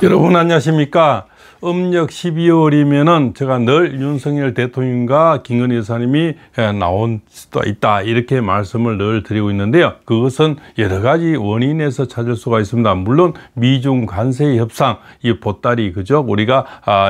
여러분 안녕하십니까? 음력 12월이면은 제가 늘 윤석열 대통령과 김건희 여사님이 나올 수도 있다 이렇게 말씀을 늘 드리고 있는데요. 그것은 여러 가지 원인에서 찾을 수가 있습니다. 물론 미중 관세 협상 이 보따리 그죠? 우리가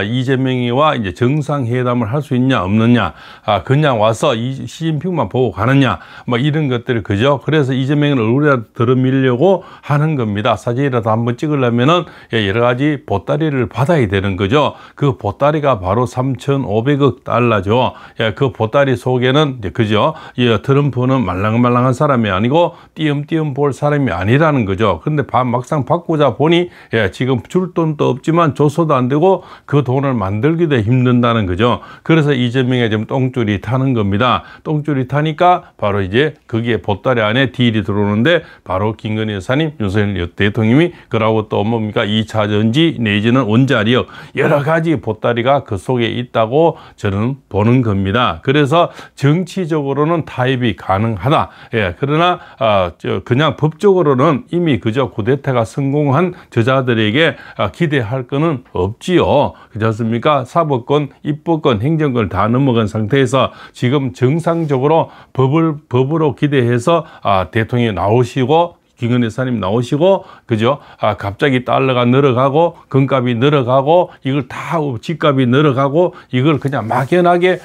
이재명이와 이제 정상회담을 할 수 있냐 없느냐, 그냥 와서 시진핑만 보고 가느냐, 뭐 이런 것들 그죠? 그래서 이재명을 얼굴에 들어밀려고 하는 겁니다. 사진이라도 한번 찍으려면은 여러 가지 보따리를 받아야 되는 거죠. 그 보따리가 바로 3,500억 달러죠. 그 보따리 속에는 이제 그죠? 트럼프는 말랑말랑한 사람이 아니고 띄엄띄엄 볼 사람이 아니라는 거죠. 그런데 막상 받고자 보니 지금 줄 돈도 없지만 줘서도 안 되고 그 돈을 만들기도 힘든다는 거죠. 그래서 이재명이 지금 똥줄이 타는 겁니다. 똥줄이 타니까 바로 이제 거기에 보따리 안에 딜이 들어오는데 바로 김건희 여사님, 윤석열 대통령이 그러고 또 뭡니까 2차 전지 내지는 원자력 여러 가지 보따리가 그 속에 있다고 저는 보는 겁니다. 그래서 정치적으로는 타협이 가능하다. 그러나 그냥 법적으로는 이미 그저 쿠데타가 성공한 저자들에게 기대할 거는 없지요. 그렇지 않습니까? 사법권, 입법권, 행정권을 다 넘어간 상태에서 지금 정상적으로 법으로 기대해서 대통령이 나오시고 김건희 여사님 나오시고 그죠? 갑자기 달러가 늘어가고 금값이 늘어가고 이걸 다 집값이 늘어가고 이걸 그냥 막연하게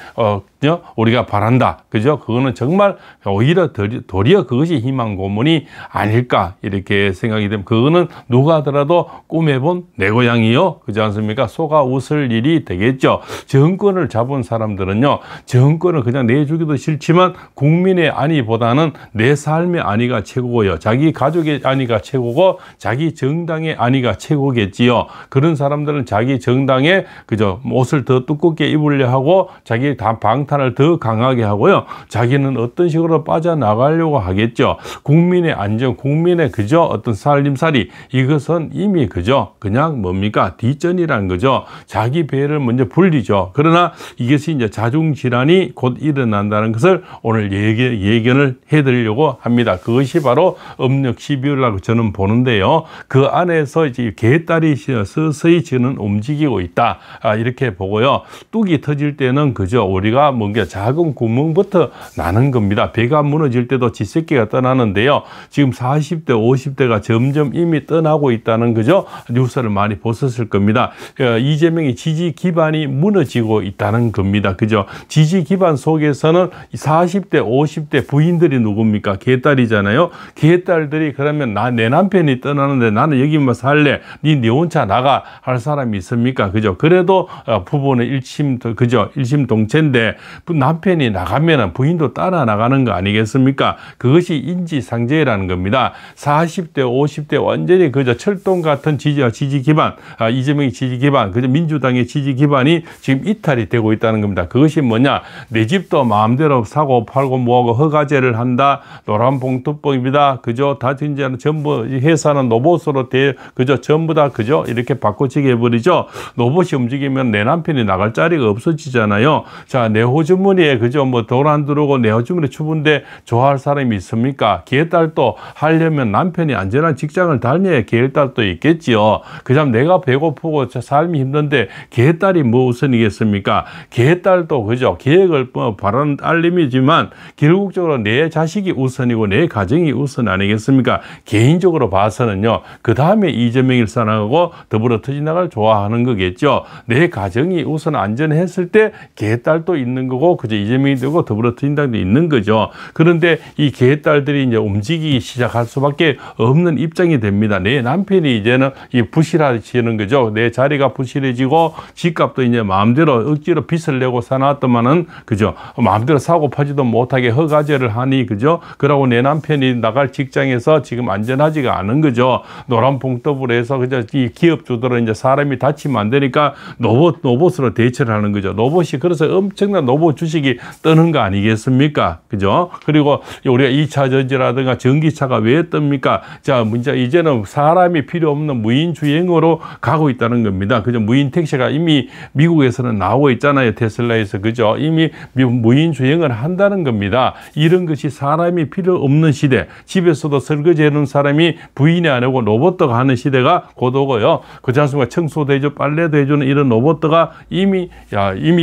우리가 바란다. 그죠? 그거는 정말 오히려 도리어 그것이 희망 고문이 아닐까 이렇게 생각이 되면 그거는 누가 하더라도 꿈에본 내 고향이요. 그렇지 않습니까? 속아 웃을 일이 되겠죠. 정권을 잡은 사람들은요. 정권을 그냥 내주기도 싫지만 국민의 안위보다는 내 삶의 안위가 최고고요. 자기 가족의 안위가 최고고 자기 정당의 안위가 최고겠지요. 그런 사람들은 자기 정당에 그저 옷을 더 두껍게 입으려 하고 자기 방탄을 더 강하게 하고요. 자기는 어떤 식으로 빠져나가려고 하겠죠. 국민의 안정, 국민의 그저 어떤 살림살이 이것은 이미 그저 그냥 뭡니까? 뒷전이라는 거죠. 자기 배를 먼저 불리죠. 그러나 이것이 이제 자중질환이 곧 일어난다는 것을 오늘 예견을 해드리려고 합니다. 그것이 바로 음력 12월이라고 저는 보는데요. 그 안에서 이제 개딸이 서서히 저는 움직이고 있다. 이렇게 보고요. 뚝이 터질 때는 그저 우리가 뭔가 작은 구멍부터 나는 겁니다. 배가 무너질 때도 쥐새끼가 떠나는데요. 지금 40대, 50대가 점점 이미 떠나고 있다는 그죠? 뉴스를 많이 보셨을 겁니다. 이재명의 지지 기반이 무너지고 있다는 겁니다. 그죠? 지지 기반 속에서는 40대, 50대 부인들이 누굽니까? 개딸이잖아요. 개딸들이 그러면 내 남편이 떠나는데 나는 여기만 살래. 네 혼자 나가 할 사람이 있습니까? 그죠? 그래도 부부는 일심동체인데 남편이 나가면은 부인도 따라 나가는 거 아니겠습니까? 그것이 인지상정이라는 겁니다. 40대, 50대 완전히 그저 철동 같은 지지 기반, 이재명의 지지 기반, 그저 민주당의 지지 기반이 지금 이탈이 되고 있다는 겁니다. 그것이 뭐냐? 내 집도 마음대로 사고 팔고 뭐하고 허가제를 한다. 노란봉투법입니다. 그죠? 다 이제 전부 회사는 로봇으로 그죠? 전부 다 그죠? 이렇게 바꿔치기 해버리죠. 로봇이 움직이면 내 남편이 나갈 자리가 없어지잖아요. 자, 내호주머니에 그죠? 뭐 돈 안 들어오고 내호주머니 추운데 좋아할 사람이 있습니까? 개딸도 하려면 남편이 안전한 직장을 다녀야 개딸도 있겠지요. 그냥 내가 배고프고 삶이 힘든데 개딸이 뭐 우선이겠습니까? 개딸도 그죠? 계획을 바라는 딸님이지만 결국적으로 내 자식이 우선이고 내 가정이 우선 아니겠습니까? 개인적으로 봐서는요. 그 다음에 이재명을 사랑하고 더불어 터지나갈 좋아하는 거겠죠. 내 가정이 우선 안전했을 때 개딸도 있는 거고 그저 이재명이 되고 더불어 터진당도 있는 거죠. 그런데 이 개딸들이 이제 움직이기 시작할 수밖에 없는 입장이 됩니다. 내 남편이 이제는 이 부실해지는 거죠. 내 자리가 부실해지고 집값도 이제 마음대로 억지로 빚을 내고 사놨더만은 그죠. 마음대로 사고 파지도 못하게 허가제를 하니 그죠. 그러고 내 남편이 나갈 직장에서 지금 안전하지가 않은 거죠. 노란봉투법으로 해서 그저 이 기업주들은 이제 사람이 다치면 안 되니까 로봇으로 대처를 하는 거죠. 로봇이 그래서 엄청난 로봇 주식이 뜨는 거 아니겠습니까? 그죠? 그리고 우리가 2차 전지라든가 전기차가 왜 뜹니까? 자, 이제는 사람이 필요 없는 무인 주행으로 가고 있다는 겁니다. 그죠? 무인 택시가 이미 미국에서는 나오고 있잖아요. 테슬라에서. 그죠? 이미 무인 주행을 한다는 겁니다. 이런 것이 사람이 필요 없는 시대, 집에서도 설거지 해놓은 사람이 부인이 안 하고 로봇가 하는 시대가 곧 오고요. 그렇지 않습니까? 청소도 해주고 빨래도 해주는 이런 로봇가 이미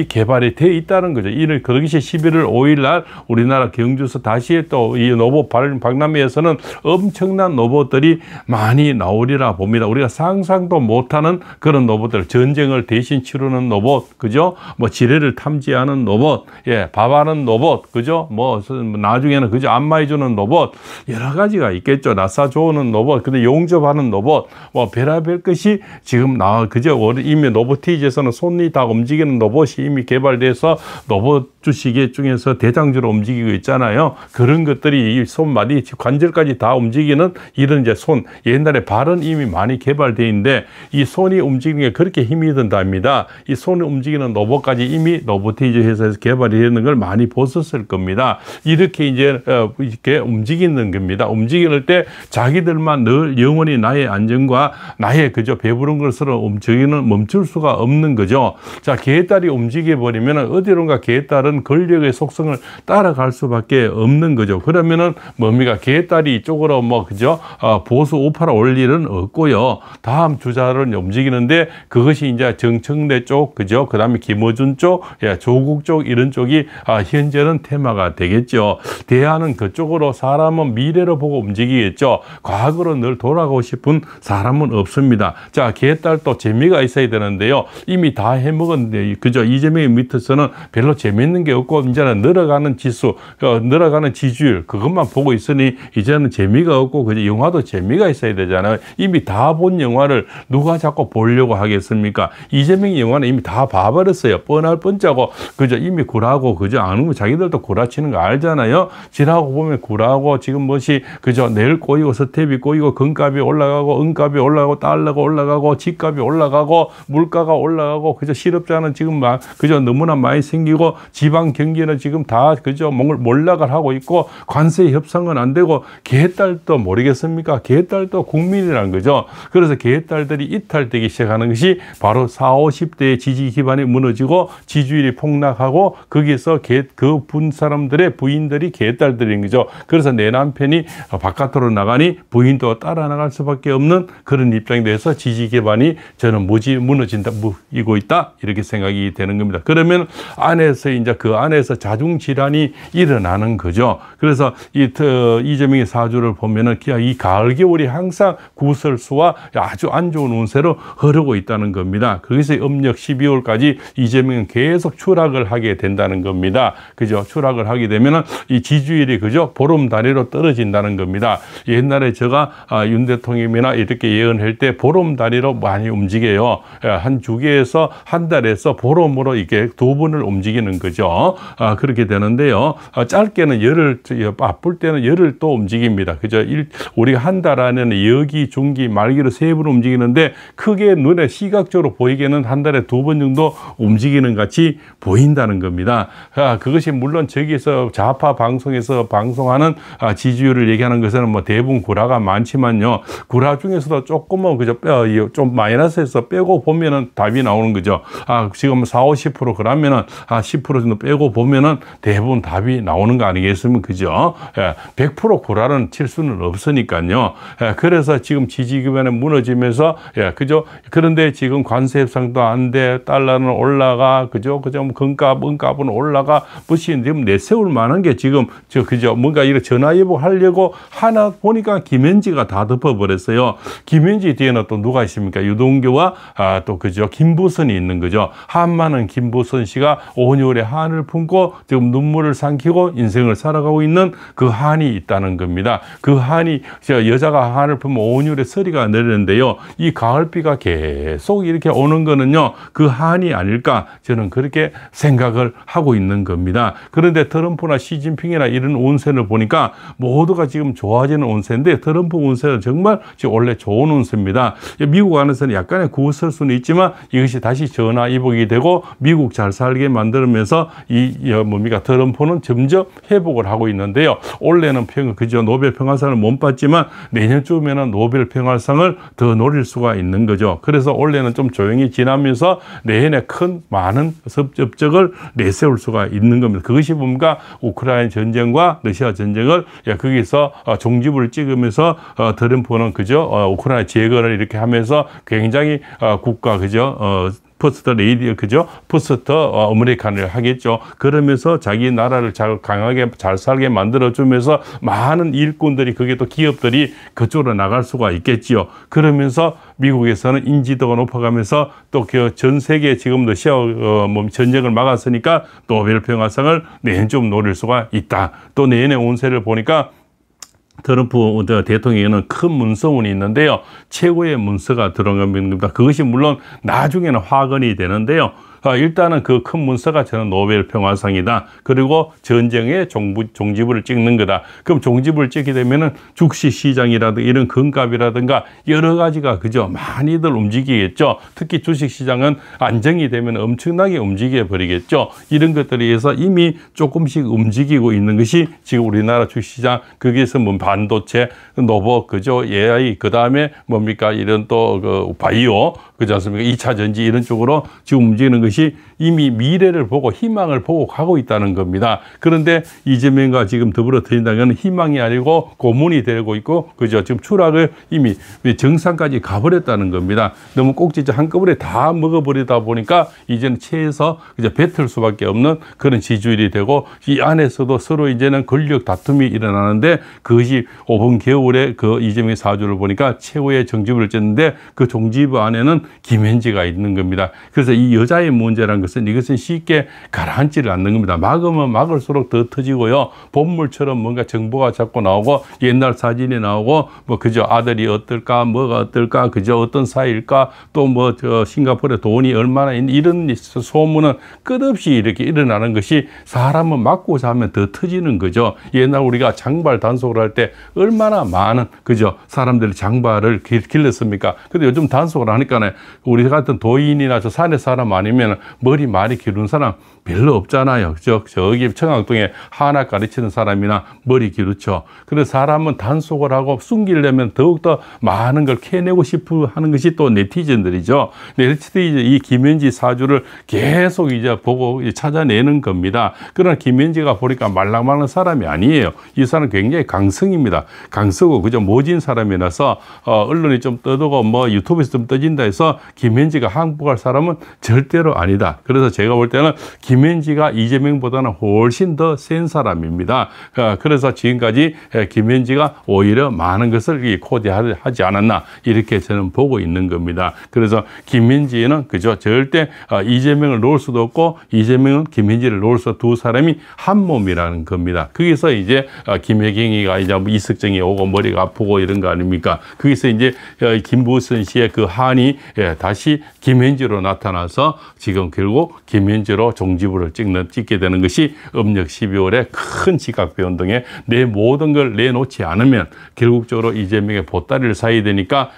개발이 되어 있다는 거죠. 이를 그것이 11월 5일 날 우리나라 경주에서 다시 또 이 로봇 박람회에서는 엄청난 로봇들이 많이 나오리라 봅니다. 우리가 상상도 못하는 그런 로봇들, 전쟁을 대신 치르는 로봇, 그죠? 뭐 지뢰를 탐지하는 로봇, 예, 밥하는 로봇, 그죠? 뭐 나중에는 그죠? 안마해주는 로봇, 여러 가지가 있겠죠. 나사 좋은 로봇, 근데 용접하는 로봇, 뭐 별의별 것이 지금 그죠? 이미 로보티즈에서는 손이 다 움직이는 로봇이 이미 개발돼서 로봇 주시계 중에서 대장주로 움직이고 있잖아요. 그런 것들이 이 손마디 관절까지 다 움직이는 이런 이제 손, 옛날에 발은 이미 많이 개발되어 있는데 이 손이 움직이는 게 그렇게 힘이 든답니다. 이 손을 움직이는 로봇까지 이미 로보티즈 회사에서 개발이 되는 걸 많이 보셨을 겁니다. 이렇게 이제 이렇게 움직이는 겁니다. 움직이는 때 자기들만 늘 영원히 나의 안전과 나의 그저 배부른 것으로 움직이는 멈출 수가 없는 거죠. 자, 개딸이 움직여 버리면 어디론가 개딸은 권력의 속성을 따라갈 수밖에 없는 거죠. 그러면은 뭡니까? 개딸이 이쪽으로 뭐 그죠? 보수 우파로 올 일은 없고요. 다음 주자를 움직이는데 그것이 이제 정청래 쪽, 그죠? 그 다음에 김어준 쪽, 예, 조국 쪽 이런 쪽이 현재는 테마가 되겠죠. 대안은 그쪽으로 사람은 미래로 보고 움직이겠죠. 과거로 늘 돌아가고 싶은 사람은 없습니다. 자, 개딸 또 재미가 있어야 되는데요. 이미 다 해먹었는데, 그죠? 이재명의 밑에서는 별로 재밌는 게 없고, 이제는 늘어가는 지수, 늘어가는 지지율, 그것만 보고 있으니, 이제는 재미가 없고, 그죠? 영화도 재미가 있어야 되잖아요. 이미 다 본 영화를 누가 자꾸 보려고 하겠습니까? 이재명의 영화는 이미 다 봐버렸어요. 뻔할 뻔짜고, 그죠? 이미 구라고, 그죠? 안 오면 자기들도 구라치는 거 알잖아요. 지나고 보면 구라고, 지금 뭐시, 그죠? 내일 꼬이고, 스텝이 꼬이고, 금값이 올라가고, 은값이 올라가고, 달러가 올라가고, 집값이 올라가고, 물가가 올라가고, 그죠? 실업자는 지금 막, 그죠? 너무나 많이 생기고, 지방 경기는 지금 다, 그죠? 몰락을 하고 있고, 관세 협상은 안 되고, 개딸도 모르겠습니까? 개딸도 국민이라는 거죠. 그래서 개딸들이 이탈되기 시작하는 것이 바로 40, 50대의 지지 기반이 무너지고, 지지율이 폭락하고, 거기에서 그 사람들의 부인들이 개딸들인 거죠. 그래서 내 남편이 바깥으로 나가니 부인도 따라 나갈 수밖에 없는 그런 입장이 돼서 지지 기반이 저는 무너지고 있다. 이렇게 생각이 되는 겁니다. 그러면 안에서 이제 그 안에서 자중질환이 일어나는 거죠. 그래서 이재명의 사주를 보면은 이 가을 겨울이 항상 구설수와 아주 안 좋은 운세로 흐르고 있다는 겁니다. 그래서 음력 12월까지 이재명은 계속 추락을 하게 된다는 겁니다. 그죠? 추락을 하게 되면은 이 지지율이 그죠? 보름 단위로 떨어진다는 겁니다. 옛날에 제가 윤 대통령이나 이렇게 예언할 때 보름 단위로 많이 움직여요. 한 주기에서 한 달에서 보름으로 이렇게 두 번을 움직이는 거죠. 그렇게 되는데요. 짧게는 열흘, 바쁠 때는 열흘 또 움직입니다. 그죠? 우리가 한 달 안에는 여기, 중기, 말기로 세 번 움직이는데 크게 눈에 시각적으로 보이기에는 한 달에 두 번 정도 움직이는 같이 보인다는 겁니다. 그것이 물론 저기서 좌파 방송에서 방송하는 지지율을 얘기하는 것은 뭐 대부분 구라가 많지만요. 구라 중에서도 조금은 그저 좀 마이너스에서 빼고 보면은 답이 나오는 거죠. 지금 40, 50% 그러면은 10% 정도 빼고 보면은 대부분 답이 나오는 거 아니겠습니까? 그죠? 100% 구라는 칠 수는 없으니까요. 그래서 지금 지지 기반에 무너지면서 그죠? 그런데 지금 관세 협상도 안 돼. 달러는 올라가. 그죠? 금값, 은값은 올라가. 무슨 지금 내세울 만한 게 지금 그죠? 뭔가 이렇게 전화위복 하려고 하나 보니까 김현지가 다 덮어버렸어요. 김현지 뒤에는 또 누가 있습니까? 유동규와 또 그죠? 김부선이 있는 거죠. 한마는 김부선 씨가 온유의 한을 품고 지금 눈물을 삼키고 인생을 살아가고 있는 그 한이 있다는 겁니다. 그 한이 여자가 한을 품으면 온유의 서리가 내리는데요. 이 가을비가 계속 이렇게 오는 거는요. 그 한이 아닐까 저는 그렇게 생각을 하고 있는 겁니다. 그런데 트럼프나 시진핑이나 이런 운세를 보니까 모두가 지금 좋아지는 운세인데 트럼프 운세는 정말 지금 원래 좋은 운세입니다. 미국 안에서는 약간의 구설수는 있지만 이것이 다시 전화위복이 되고 미국 잘 살게 만드는 만들면서 뭡니까 트럼프는 점점 회복을 하고 있는데요. 올해는 그저 노벨 평화상을 못 받지만 내년쯤에는 노벨 평화상을 더 노릴 수가 있는 거죠. 그래서 올해는 좀 조용히 지나면서 내년에 많은 업적을 내세울 수가 있는 겁니다. 그것이 뭔가 우크라이나 전쟁과 러시아 전쟁을 거기서 종지부를 찍으면서 트럼프는 그저 우크라이나 재건을 이렇게 하면서 굉장히 국가 그저 퍼스트 레이디 그죠? 퍼스트 아메리칸을 하겠죠. 그러면서 자기 나라를 강하게 잘 살게 만들어주면서 많은 일꾼들이 그게 또 기업들이 그쪽으로 나갈 수가 있겠지요. 그러면서 미국에서는 인지도가 높아가면서 또 그 전 세계 지금 러시아 전쟁을 막았으니까 노벨 평화상을 내년쯤 노릴 수가 있다. 또 내년의 운세를 보니까 트럼프 대통령에는 큰 문서운이 있는데요. 최고의 문서가 들어간 겁니다. 그것이 물론 나중에는 화근이 되는데요. 일단은 그 큰 문서가 저는 노벨 평화상이다. 그리고 전쟁의 종지부를 찍는 거다. 그럼 종지부를 찍게 되면은 주식 시장이라든가 이런 금값이라든가 여러 가지가 그죠 많이들 움직이겠죠. 특히 주식 시장은 안정이 되면 엄청나게 움직여 버리겠죠. 이런 것들에 의해서 이미 조금씩 움직이고 있는 것이 지금 우리나라 주식 시장 거기에서 뭐 반도체, 노버 그죠 AI 그다음에 뭡니까 이런 또 그 바이오 그렇지 않습니까? 2차 전지 이런 쪽으로 지금 움직이는 것이 이미 미래를 보고 희망을 보고 가고 있다는 겁니다. 그런데 이재명과 지금 더불어민주당은 희망이 아니고 고문이 되고 있고 그죠? 지금 추락을 이미 정상까지 가버렸다는 겁니다. 너무 꼭지점 한꺼번에 다 먹어버리다 보니까 이제는 체에서 그저 뱉을 수밖에 없는 그런 지지율이 되고 이 안에서도 서로 이제는 권력 다툼이 일어나는데 그것이 5번 겨울에 그 이재명의 사주를 보니까 최후의 정지부를 쨌는데 그 정지부 안에는 김현지가 있는 겁니다. 그래서 이 여자의 문제라는 것은 이것은 쉽게 가라앉지를 않는 겁니다. 막으면 막을수록 더 터지고요. 본물처럼 뭔가 정보가 자꾸 나오고 옛날 사진이 나오고 뭐 그저 아들이 어떨까 뭐가 어떨까 그저 어떤 사이일까 또 뭐 저 싱가포르에 돈이 얼마나 있는 이런 소문은 끝없이 이렇게 일어나는 것이 사람은 막고자 하면 더 터지는 거죠. 옛날 우리가 장발 단속을 할 때 얼마나 많은 그저 사람들이 장발을 길렀습니까? 근데 요즘 단속을 하니까 우리 같은 도인이나 저 산에 사람 아니면 머리 많이 기른 사람 별로 없잖아요. 저기 청학동에 하나 가르치는 사람이나 머리 기르죠. 그래서 사람은 단속을 하고 숨기려면 더욱더 많은 걸 캐내고 싶어 하는 것이 또 네티즌들이죠. 네티즌이 이 김현지 사주를 계속 이제 보고 찾아내는 겁니다. 그러나 김현지가 보니까 말랑말랑 사람이 아니에요. 이 사람은 굉장히 강성입니다. 강성고 그저 모진 사람이라서 언론이 좀 떠들고 뭐 유튜브에서 좀 떠진다 해서 김현지가 항복할 사람은 절대로 아니다. 그래서 제가 볼 때는 김현지가 이재명보다는 훨씬 더 센 사람입니다. 그래서 지금까지 김현지가 오히려 많은 것을 코디하지 않았나 이렇게 저는 보고 있는 겁니다. 그래서 김현지는 그저 절대 이재명을 놓을 수도 없고 이재명은 김현지를 놓을 수 두 사람이 한 몸이라는 겁니다. 거기서 이제 김혜경이가 이제 이석정이 오고 머리가 아프고 이런 거 아닙니까? 거기서 이제 김부선 씨의 그 한이 다시 김현지로 나타나서 지금 결국 김현지로 종지부를 찍게 되는 것이 음력 12월에 큰 지각 변동에 내 모든 걸 내놓지 않으면 결국적으로 이재명의 보따리를 사야 되니까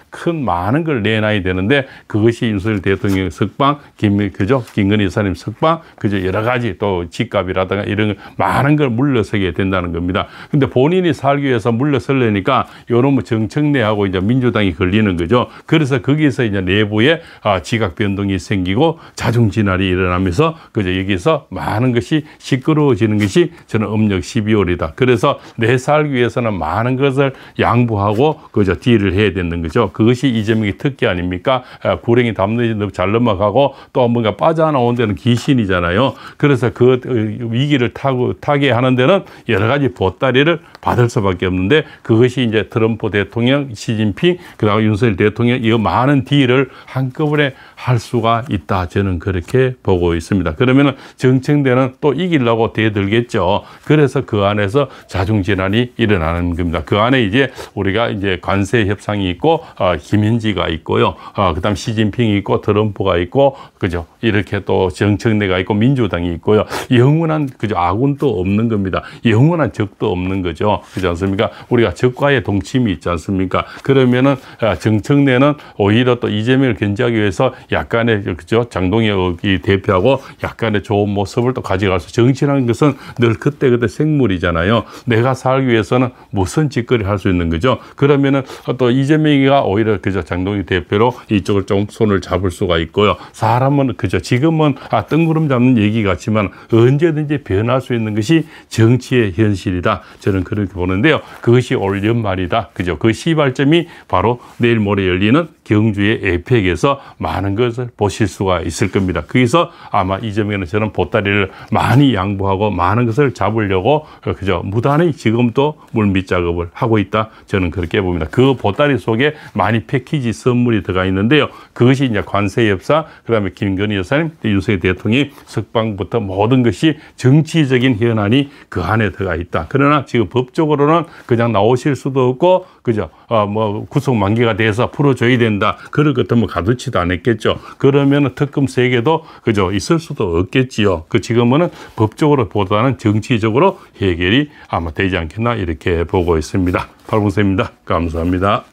많은 걸 내놔야 되는데 그것이 윤석열 대통령 석방, 김건희 여사님 석방, 그저 여러 가지 또 집값이라든가 이런 많은 걸 물러서게 된다는 겁니다. 근데 본인이 살기 위해서 물러서려니까 요런 정청래하고 이제 민주당이 걸리는 거죠. 그래서 거기서 이제 내부에 지각 변동이 생기고 자중 진할이 일어나면서 그저 여기서 많은 것이 시끄러워지는 것이 저는 음력 12월이다. 그래서 내 살기 위해서는 많은 것을 양보하고 그저 딜을 해야 되는 거죠. 그것이 이재명의 특기 아닙니까? 구렁이 담는 잘 넘어가고 또 뭔가 빠져나온 데는 귀신이잖아요. 그래서 그 위기를 타게 하는 데는 여러 가지 보따리를 받을 수밖에 없는데 그것이 이제 트럼프 대통령, 시진핑, 그다음에 윤석열 대통령 이 많은 딜을 한꺼번에 할 수가 있다. 저는 그렇게 보고 있습니다. 그러면은 정청래는 또 이기려고 대들겠죠. 그래서 그 안에서 자중진환이 일어나는 겁니다. 그 안에 이제 우리가 이제 관세 협상이 있고 김현지가 있고요. 그다음 시진핑이 있고 트럼프가 있고 그죠. 이렇게 또 정청래가 있고 민주당이 있고요. 영원한 그죠 아군도 없는 겁니다. 영원한 적도 없는 거죠. 그렇지 않습니까? 우리가 적과의 동침이 있지 않습니까? 그러면은 정청래는 오히려 또 이재명을 견제하기 위해서 약간의 그죠 장동혁 정통력이 대표하고 약간의 좋은 모습을 또 가져갈 수. 정치라는 것은 늘 그때그때 생물이잖아요. 내가 살기 위해서는 무슨 짓거리 할 수 있는 거죠. 그러면은 또 이재명이가 오히려 그저 장동희 대표로 이쪽을 좀 손을 잡을 수가 있고요. 사람은 그저 지금은 뜬구름 잡는 얘기 같지만 언제든지 변할 수 있는 것이 정치의 현실이다. 저는 그렇게 보는데요. 그것이 올 연말이다. 그죠? 그 시발점이 바로 내일 모레 열리는 경주의 에펙에서 많은 것을 보실 수가 있을 겁니다. 거기서 아마 이재명은 저는 보따리를 많이 양보하고 많은 것을 잡으려고 그저 무단히 지금도 물밑 작업을 하고 있다. 저는 그렇게 봅니다. 그 보따리 속에 많이 패키지 선물이 들어가 있는데요. 그것이 이제 관세 협상, 그다음에 김건희 여사님, 윤석열 대통령이 석방부터 모든 것이 정치적인 현안이 그 안에 들어가 있다. 그러나 지금 법적으로는 그냥 나오실 수도 없고, 그죠? 뭐 구속 만기가 돼서 풀어줘야 된다. 그럴 것 같으면 가두지도 않았겠죠. 그러면 특검 3개도 그죠? 있을 수도 없겠지요. 그 지금은 법적으로 보다는 정치적으로 해결이 아마 되지 않겠나 이렇게 보고 있습니다. 팔봉쌤입니다. 감사합니다.